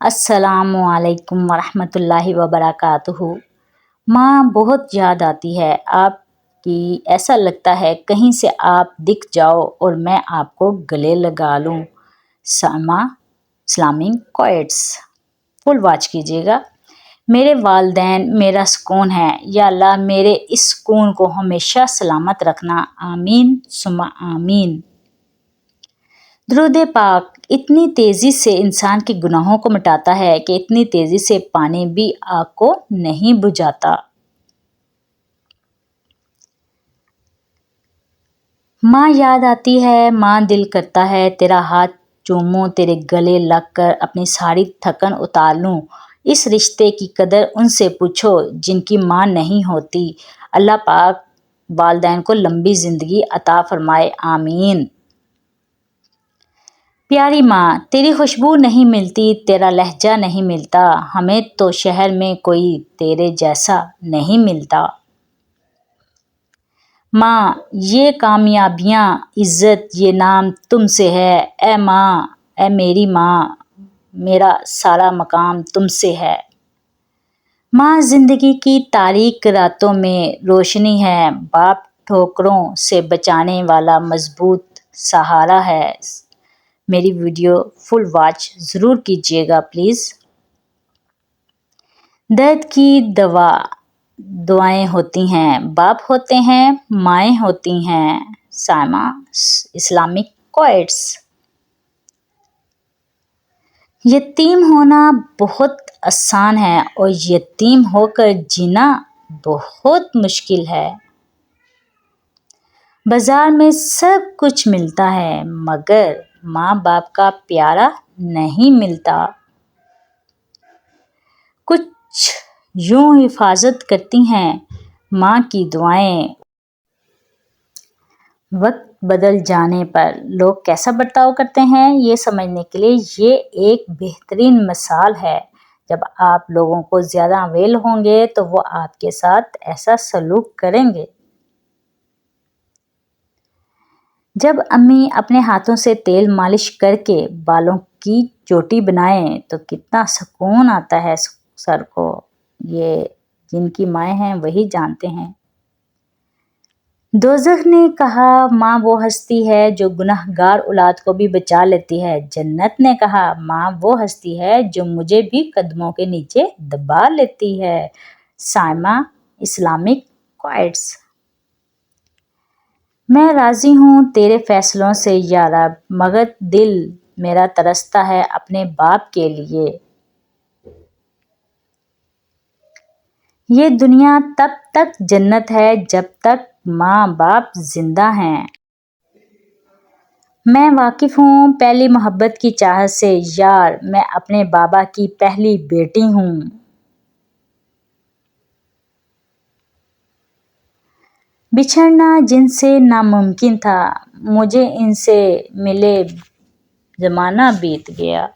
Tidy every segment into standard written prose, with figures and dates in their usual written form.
السلام علیکم ورحمۃ اللہ وبرکاتہ۔ ماں بہت یاد آتی ہے آپ کی، ایسا لگتا ہے کہیں سے آپ دکھ جاؤ اور میں آپ کو گلے لگا لوں۔ سائمہ اسلامک کوئٹس فل واچ کیجیے گا۔ میرے والدین میرا سکون ہے، یا اللہ میرے اس سکون کو ہمیشہ سلامت رکھنا، آمین ثم آمین۔ درود پاک اتنی تیزی سے انسان کے گناہوں کو مٹاتا ہے کہ اتنی تیزی سے پانی بھی آگ کو نہیں بجھاتا۔ ماں یاد آتی ہے، ماں دل کرتا ہے تیرا ہاتھ چوموں، تیرے گلے لگ کر اپنی ساری تھکن اتار لوں۔ اس رشتے کی قدر ان سے پوچھو جن کی ماں نہیں ہوتی۔ اللہ پاک والدین کو لمبی زندگی عطا فرمائے، آمین۔ پیاری ماں، تیری خوشبو نہیں ملتی، تیرا لہجہ نہیں ملتا، ہمیں تو شہر میں کوئی تیرے جیسا نہیں ملتا۔ ماں، یہ کامیابیاں، عزت، یہ نام تم سے ہے، اے ماں، اے میری ماں، میرا سارا مقام تم سے ہے۔ ماں زندگی کی تاریک راتوں میں روشنی ہے، باپ ٹھوکروں سے بچانے والا مضبوط سہارا ہے۔ میری ویڈیو فل واچ ضرور کیجیے گا پلیز۔ درد کی دعائیں ہوتی ہیں، باپ ہوتے ہیں، مائیں ہوتی ہیں۔ سائمہ اسلامک کوئٹس۔ یتیم ہونا بہت آسان ہے اور یتیم ہو کر جینا بہت مشکل ہے۔ بازار میں سب کچھ ملتا ہے مگر ماں باپ کا پیارا نہیں ملتا۔ کچھ یوں حفاظت کرتی ہیں ماں کی دعائیں۔ وقت بدل جانے پر لوگ کیسا برتاؤ کرتے ہیں، یہ سمجھنے کے لیے یہ ایک بہترین مثال ہے۔ جب آپ لوگوں کو زیادہ اویل ہوں گے تو وہ آپ کے ساتھ ایسا سلوک کریں گے۔ جب امی اپنے ہاتھوں سے تیل مالش کر کے بالوں کی چوٹی بنائیں تو کتنا سکون آتا ہے سر کو، یہ جن کی مائیں ہیں وہی جانتے ہیں۔ دوزخ نے کہا ماں وہ ہستی ہے جو گنہگار اولاد کو بھی بچا لیتی ہے۔ جنت نے کہا ماں وہ ہستی ہے جو مجھے بھی قدموں کے نیچے دبا لیتی ہے۔ سائمہ اسلامک کوئٹس۔ میں راضی ہوں تیرے فیصلوں سے یا رب، مگر دل میرا ترستا ہے اپنے باپ کے لیے۔ یہ دنیا تب تک جنت ہے جب تک ماں باپ زندہ ہیں۔ میں واقف ہوں پہلی محبت کی چاہت سے، یار میں اپنے بابا کی پہلی بیٹی ہوں۔ بچھڑنا جن سے ناممکن تھا، مجھے ان سے ملے زمانہ بیت گیا۔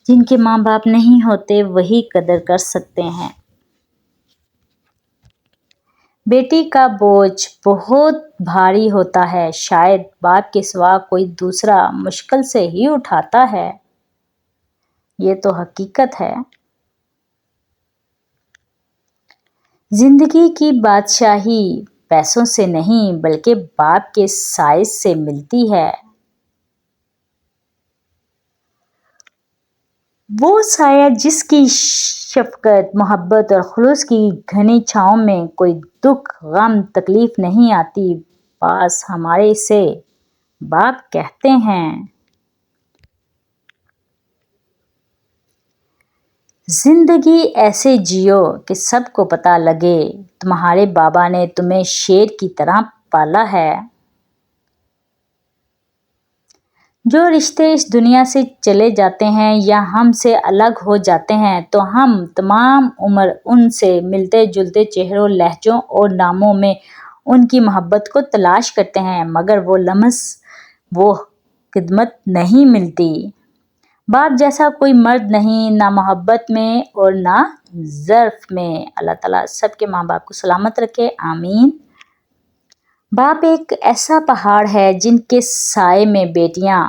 جن کے ماں باپ نہیں ہوتے وہی قدر کر سکتے ہیں۔ بیٹی کا بوجھ بہت بھاری ہوتا ہے، شاید باپ کے سوا کوئی دوسرا مشکل سے ہی اٹھاتا ہے۔ یہ تو حقیقت ہے۔ زندگی کی بادشاہی پیسوں سے نہیں بلکہ باپ کے سائے سے ملتی ہے۔ وہ سایہ جس کی شفقت، محبت اور خلوص کی گھنی چھاؤں میں کوئی دکھ، غم، تکلیف نہیں آتی، پاس ہمارے سے باپ کہتے ہیں۔ زندگی ایسے جیو کہ سب کو پتہ لگے تمہارے بابا نے تمہیں شیر کی طرح پالا ہے۔ جو رشتے اس دنیا سے چلے جاتے ہیں یا ہم سے الگ ہو جاتے ہیں تو ہم تمام عمر ان سے ملتے جلتے چہروں، لہجوں اور ناموں میں ان کی محبت کو تلاش کرتے ہیں، مگر وہ لمس، وہ خدمت نہیں ملتی۔ باپ جیسا کوئی مرد نہیں، نہ محبت میں اور نہ ظرف میں۔ اللہ تعالیٰ سب کے ماں باپ کو سلامت رکھے، آمین۔ باپ ایک ایسا پہاڑ ہے جن کے سائے میں بیٹیاں